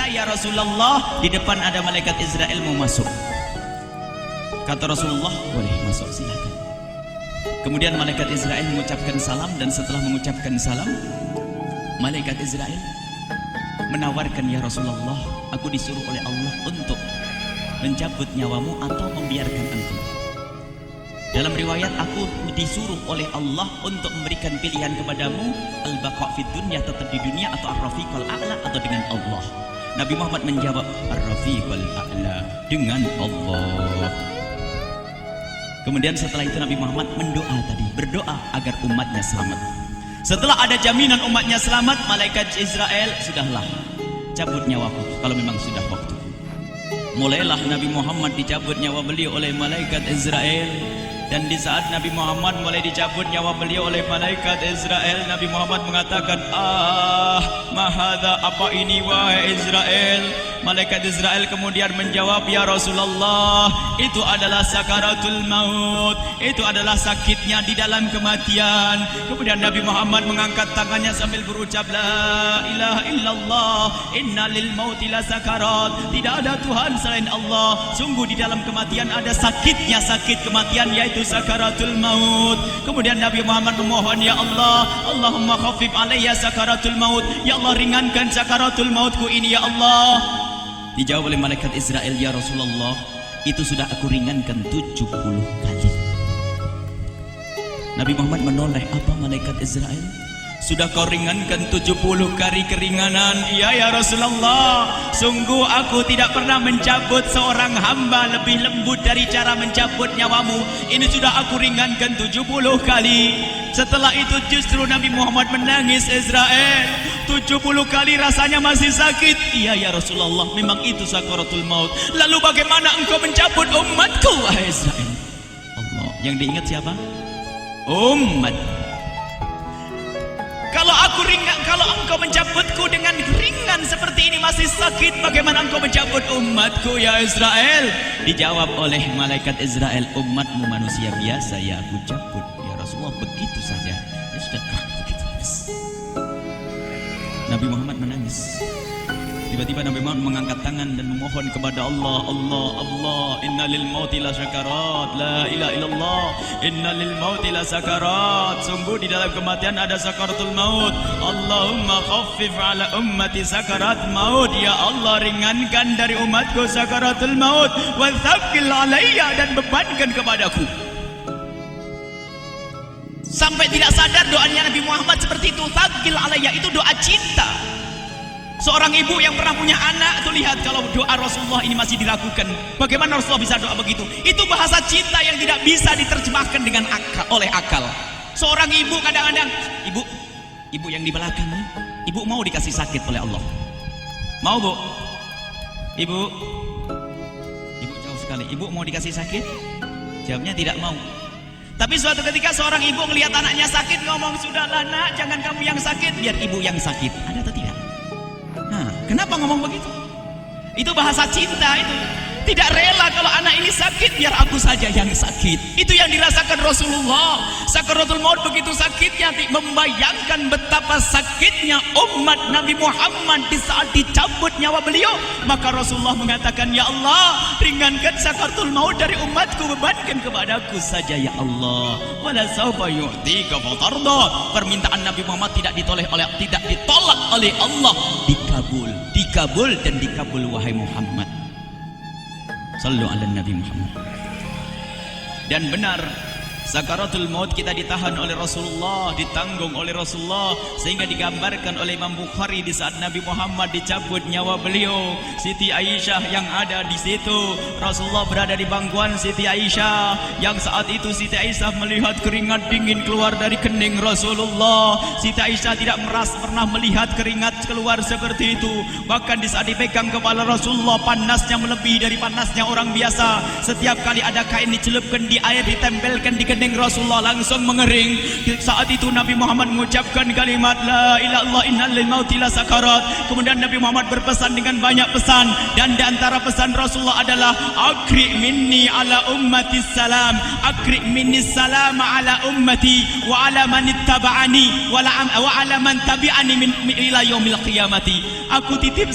kita ya Rasulullah, di depan ada malaikat Israel mau masuk. Kata Rasulullah, boleh masuk, silakan. Kemudian malaikat Israel mengucapkan salam, dan setelah mengucapkan salam, malaikat Israel menawarkan, ya Rasulullah, aku disuruh oleh Allah untuk mencabut nyawamu atau membiarkan engkau. Dalam riwayat, aku disuruh oleh Allah untuk memberikan pilihan kepadamu, al-baqa' fid dunya, tetap di dunia, atau ar-rafiqal a'la, atau dengan Allah. Nabi Muhammad menjawab, ar-rafiqal a'la, dengan Allah. Kemudian setelah itu Nabi Muhammad berdoa agar umatnya selamat. Setelah ada jaminan umatnya selamat, malaikat Israel, sudahlah, cabut nyawaku kalau memang sudah waktu. Mulailah Nabi Muhammad dicabut nyawa beliau oleh malaikat Israel. Dan di saat Nabi Muhammad mulai dicabut nyawa beliau oleh malaikat Israel, Nabi Muhammad mengatakan, mahadha, apa ini wahai Israel? Malaikat Israel kemudian menjawab, ya Rasulullah, itu adalah sakaratul maut, itu adalah sakitnya di dalam kematian. Kemudian Nabi Muhammad mengangkat tangannya sambil berucap, la ilaha illallah, inna lil mauti la sakarat, tidak ada Tuhan selain Allah, sungguh di dalam kematian ada sakitnya, sakit kematian, yaitu sakaratul maut. Kemudian Nabi Muhammad memohon, ya Allah, Allahumma khafif alayya sakaratul maut, ya Allah, ringankan sakaratul mautku ini ya Allah. Dijawab oleh malaikat Israel, ya Rasulullah, itu sudah aku ringankan 70 kali. Nabi Muhammad menoleh, apa malaikat Israel? Sudah kau ringankan 70 kali keringanan? Iya ya Rasulullah, sungguh aku tidak pernah mencabut seorang hamba lebih lembut dari cara mencabut nyawamu. Ini sudah aku ringankan 70 kali. Setelah itu justru Nabi Muhammad menangis, Israel, 70 kali rasanya masih sakit. Iya ya Rasulullah, memang itu sakaratul maut. Lalu bagaimana engkau mencabut umatku wahai Israel? Allah, yang diingat siapa? Umat. Kalau engkau mencabutku dengan ringan seperti ini masih sakit, bagaimana engkau mencabut umatku ya Israel? Dijawab oleh malaikat Israel, umatmu manusia biasa, ya aku cabut ya Rasulullah, begitu saja. Ya sudah, begitu. Nabi Muhammad menangis. Tiba-tiba Nabi Muhammad mengangkat tangan dan memohon kepada Allah, Allah, Allah, inna lil mauti la sakarat, la ilaha illallah, inna lil mauti la sakarat, sungguh di dalam kematian ada sakaratul maut. Allahumma khaffif ala ummati sakarat maut, ya Allah, ringankan dari umatku sakaratul maut, wa thaqqil alayya, dan bebankan kepadaku. Sampai tidak sadar doanya Nabi Muhammad seperti itu, thaqqil alayya, itu doa cinta. Seorang ibu yang pernah punya anak, tuh lihat kalau doa Rasulullah ini masih dilakukan. Bagaimana Rasulullah bisa doa begitu? Itu bahasa cinta yang tidak bisa diterjemahkan dengan oleh akal. Seorang ibu kadang-kadang, ibu yang di belakang nih, ibu mau dikasih sakit oleh Allah? Mau bu? Ibu jauh sekali. Ibu mau dikasih sakit? Jawabnya tidak mau. Tapi suatu ketika seorang ibu melihat anaknya sakit, ngomong, sudahlah nak, jangan kamu yang sakit, biar ibu yang sakit. Ada atau tidak? Kenapa ngomong begitu? Itu bahasa cinta itu. Tidak rela kalau anak ini sakit, biar aku saja yang sakit. Itu yang dirasakan Rasulullah. Sakaratul maut begitu sakitnya, membayangkan betapa sakitnya umat Nabi Muhammad di saat dicabut nyawa beliau. Maka Rasulullah mengatakan, ya Allah, ringankan sakaratul maut dari umatku, bebankan kepadaku saja ya Allah. Wala sawfa yu'tika fatarda. Permintaan Nabi Muhammad tidak ditolak oleh Allah, dikabul dan dikabul wahai Muhammad. Sallu ala Nabi Muhammad. Dan benar, sakaratul maut kita ditahan oleh Rasulullah, ditanggung oleh Rasulullah, sehingga digambarkan oleh Imam Bukhari di saat Nabi Muhammad dicabut nyawa beliau, Siti Aisyah yang ada di situ. Rasulullah berada di pangkuan Siti Aisyah, yang saat itu Siti Aisyah melihat keringat dingin keluar dari kening Rasulullah. Siti Aisyah tidak pernah melihat keringat keluar seperti itu. Bahkan di saat dipegang kepala Rasulullah, panasnya melebihi dari panasnya orang biasa. Setiap kali ada kain dicelupkan di air, ditempelkan di kening Rasulullah langsung mengering. Saat itu Nabi Muhammad mengucapkan kalimat la ilaha illallah innal lil mauti lasakarat. Kemudian Nabi Muhammad berpesan dengan banyak pesan, dan di antara pesan Rasulullah adalah akri minni ala ummati salam, akri minni salam ala ummati wa ala man ittaba'ani wa ala man tabi'ani min ila yaumil qiyamati. Aku titip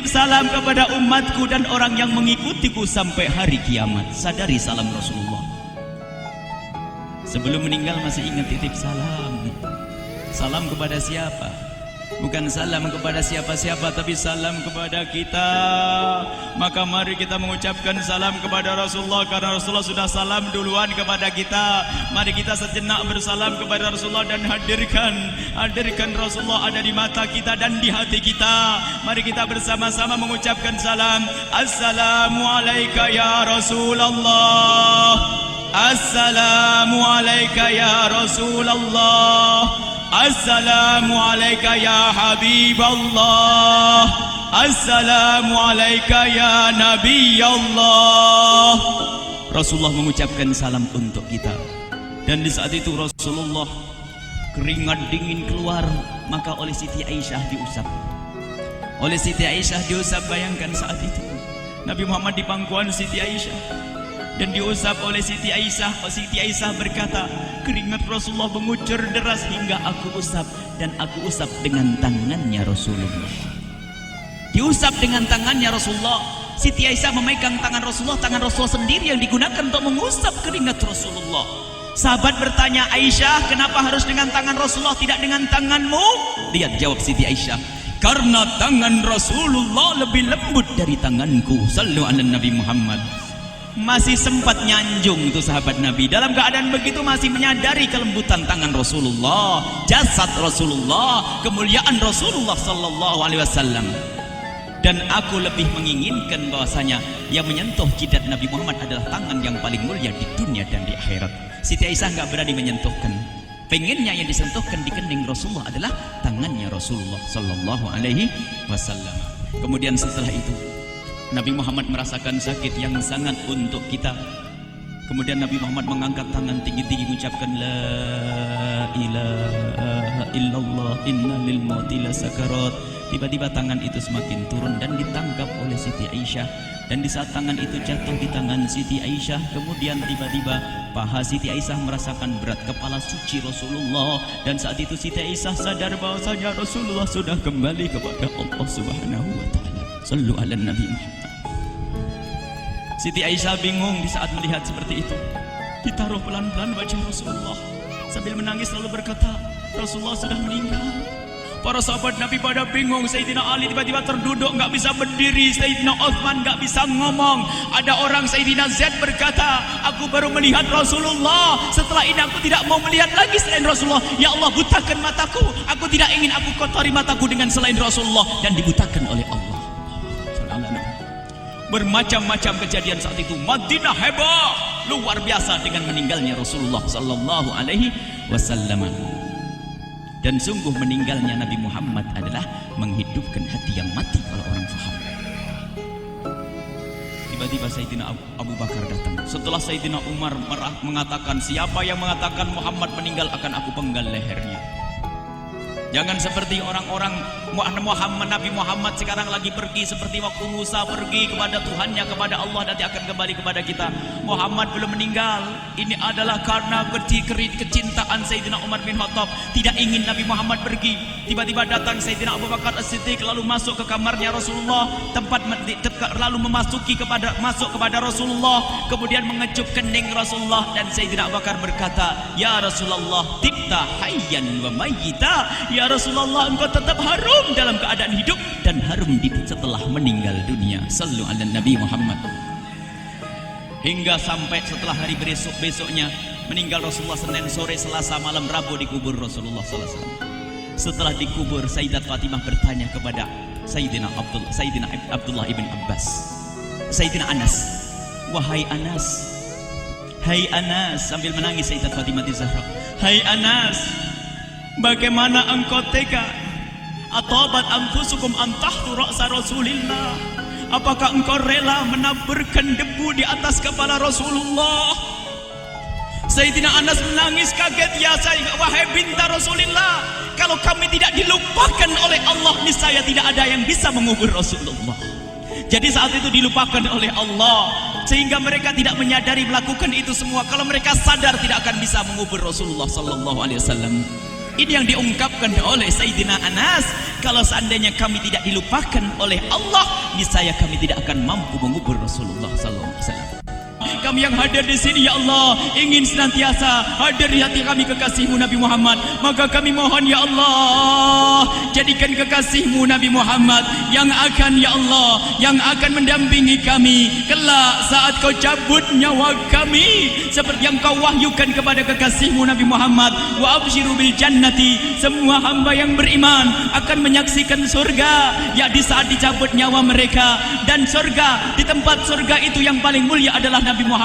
salam kepada umatku dan orang yang mengikutiku sampai hari kiamat. Sadari salam Rasulullah. Sebelum meninggal masih ingat titip salam. Salam kepada siapa? Bukan salam kepada siapa-siapa, tapi salam kepada kita. Maka mari kita mengucapkan salam kepada Rasulullah, karena Rasulullah sudah salam duluan kepada kita. Mari kita sejenak bersalam kepada Rasulullah dan hadirkan Rasulullah ada di mata kita dan di hati kita. Mari kita bersama-sama mengucapkan salam. Assalamualaikum ya Rasulullah. Assalamualaikum ya Rasulullah. Assalamualaikum ya Habiballah. Assalamualaikum ya Nabi Allah. Rasulullah mengucapkan salam untuk kita. Dan di saat itu Rasulullah keringat dingin keluar, maka oleh Siti Aisyah diusap. Bayangkan saat itu Nabi Muhammad di pangkuan Siti Aisyah dan diusap oleh Siti Aisyah. Siti Aisyah berkata, keringat Rasulullah mengucur deras hingga aku usap, dan aku usap dengan tangannya Rasulullah. Diusap dengan tangannya Rasulullah. Siti Aisyah memegang tangan Rasulullah sendiri yang digunakan untuk mengusap keringat Rasulullah. Sahabat bertanya, Aisyah, kenapa harus dengan tangan Rasulullah tidak dengan tanganmu? Lihat jawab Siti Aisyah, karena tangan Rasulullah lebih lembut dari tanganku. Sallu ala Nabi Muhammad. Masih sempat nyanjung itu sahabat Nabi. Dalam keadaan begitu masih menyadari kelembutan tangan Rasulullah, jasad Rasulullah, kemuliaan Rasulullah sallallahu alaihi wasallam. Dan aku lebih menginginkan bahwasanya yang menyentuh jidat Nabi Muhammad adalah tangan yang paling mulia di dunia dan di akhirat. Siti Aisyah enggak berani menyentuhkan. Pengennya yang disentuhkan di kening Rasulullah adalah tangannya Rasulullah sallallahu alaihi wasallam. Kemudian setelah itu Nabi Muhammad merasakan sakit yang sangat untuk kita. Kemudian Nabi Muhammad mengangkat tangan tinggi-tinggi mengucapkan la ilaha illallah inna lil mauti lasakarat. Tiba-tiba tangan itu semakin turun dan ditangkap oleh Siti Aisyah. Dan di saat tangan itu jatuh di tangan Siti Aisyah, kemudian tiba-tiba paha Siti Aisyah merasakan berat kepala suci Rasulullah. Dan saat itu Siti Aisyah sadar bahwasanya Rasulullah sudah kembali kepada Allah Subhanahu wa taala. Sallu ala Nabi Muhammad. Siti Aisyah bingung di saat melihat seperti itu. Ditaruh pelan-pelan wajah Rasulullah. Sambil menangis lalu berkata, Rasulullah sudah meninggal. Para sahabat Nabi pada bingung. Sayyidina Ali tiba-tiba terduduk, nggak bisa berdiri. Sayyidina Utsman nggak bisa ngomong. Ada orang Sayyidina Zaid berkata, aku baru melihat Rasulullah. Setelah ini aku tidak mau melihat lagi selain Rasulullah. Ya Allah, butakan mataku. Aku tidak ingin aku kotori mataku dengan selain Rasulullah. Dan dibutakan oleh Allah. Bermacam-macam kejadian saat itu. Madinah heboh luar biasa dengan meninggalnya Rasulullah sallallahu alaihi wasallam. Dan sungguh meninggalnya Nabi Muhammad adalah menghidupkan hati yang mati kalau orang faham. Tiba-tiba Sayyidina Abu Bakar datang. Setelah Sayyidina Umar mengatakan, siapa yang mengatakan Muhammad meninggal akan aku penggal lehernya. Jangan seperti orang-orang Nabi Muhammad sekarang lagi pergi seperti waktu Musa pergi kepada Tuhannya, kepada Allah, nanti akan kembali kepada kita. Muhammad belum meninggal. Ini adalah karena kecintaan Sayyidina Umar bin Khattab, tidak ingin Nabi Muhammad pergi. Tiba-tiba datang Sayyidina Abu Bakar As-Siddiq lalu masuk ke kamarnya Rasulullah, lalu masuk kepada Rasulullah, kemudian mengecup kening Rasulullah. Dan Sayyidina Abu Bakar berkata, ya Rasulullah, tibta hayyan wa mayyita. Ya Rasulullah, engkau tetap harum dalam keadaan hidup dan harum setelah meninggal dunia. Sallu ala Nabi Muhammad. Hingga sampai setelah hari besoknya meninggal Rasulullah Senin sore, Selasa malam, Rabu dikubur Rasulullah sallallahu alaihi wasallam. Setelah dikubur, Sayyidat Fatimah bertanya kepada Sayyidina Abdullah ibn Abbas, Sayyidina Anas, wahai Anas, hai Anas, sambil menangis Sayyidat Fatimah Zahra, hai Anas, bagaimana engkau tega? Atabat anfusukum an tahtu ra'sa Rasulillah. Apakah engkau rela menaburkan debu di atas kepala Rasulullah? Sayyidina Anas menangis kaget, ya wahai binta Rasulullah, kalau kami tidak dilupakan oleh Allah, niscaya tidak ada yang bisa mengubur Rasulullah. Jadi saat itu dilupakan oleh Allah, sehingga mereka tidak menyadari melakukan itu semua. Kalau mereka sadar, tidak akan bisa mengubur Rasulullah sallallahu alaihi wasallam. Ini yang diungkapkan oleh Sayyidina Anas, kalau seandainya kami tidak dilupakan oleh Allah, niscaya kami tidak akan mampu mengubur Rasulullah sallallahu alaihi wasallam. Kami yang hadir di sini, ya Allah, ingin senantiasa hadir di hati kami kekasih-Mu Nabi Muhammad. Maka kami mohon, ya Allah, jadikan kekasih-Mu Nabi Muhammad yang akan, ya Allah, yang akan mendampingi kami kelak saat Kau cabut nyawa kami, seperti yang Kau wahyukan kepada kekasih-Mu Nabi Muhammad. Wa absyiru bil jannati, semua hamba yang beriman akan menyaksikan surga, ya di saat dicabut nyawa mereka. Dan surga, di tempat surga itu yang paling mulia adalah Nabi Muhammad.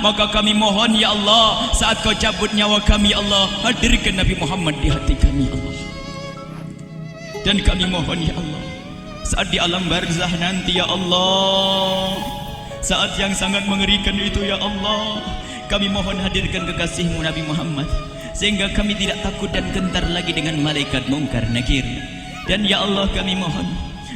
Maka kami mohon, ya Allah, saat Kau cabut nyawa kami, ya Allah, hadirkan Nabi Muhammad di hati kami, ya Allah. Dan kami mohon, ya Allah, saat di alam barzah nanti, ya Allah, saat yang sangat mengerikan itu, ya Allah, kami mohon hadirkan kekasih-Mu Nabi Muhammad, sehingga kami tidak takut dan gentar lagi dengan malaikat mungkar nakir. Dan ya Allah, kami mohon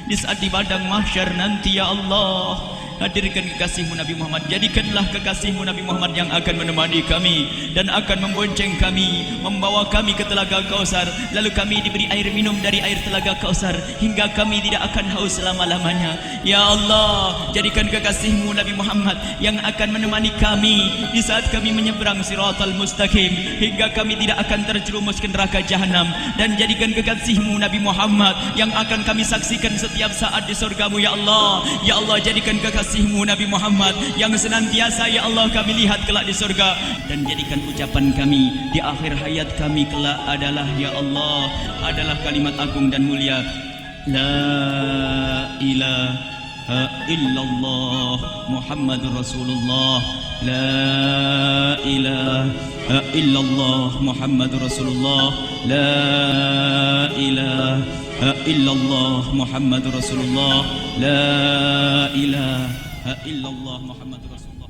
di saat di padang mahsyar nanti, ya Allah, hadirkan kekasih-Mu Nabi Muhammad. Jadikanlah kekasih-Mu Nabi Muhammad yang akan menemani kami dan akan membonceng kami, membawa kami ke telaga Kausar. Lalu kami diberi air minum dari air telaga Kausar hingga kami tidak akan haus selama-lamanya. Ya Allah, jadikan kekasih-Mu Nabi Muhammad yang akan menemani kami di saat kami menyeberang Siratal Mustaqim hingga kami tidak akan terjerumus ke neraka Jahanam. Dan jadikan kekasih-Mu Nabi Muhammad yang akan kami saksikan setiap saat di surga-Mu, ya Allah. Ya Allah, jadikan kekasih-Mu Nabi Muhammad yang senantiasa, ya Allah, kami lihat kelak di surga. Dan jadikan ucapan kami di akhir hayat kami kelak adalah, ya Allah, adalah kalimat agung dan mulia, La ilaha illallah Muhammadur Rasulullah. La ilaha illallah Muhammadur Rasulullah. La ilaha illallah Muhammadur Rasulullah. La ilaha illallah Muhammadur Rasulullah.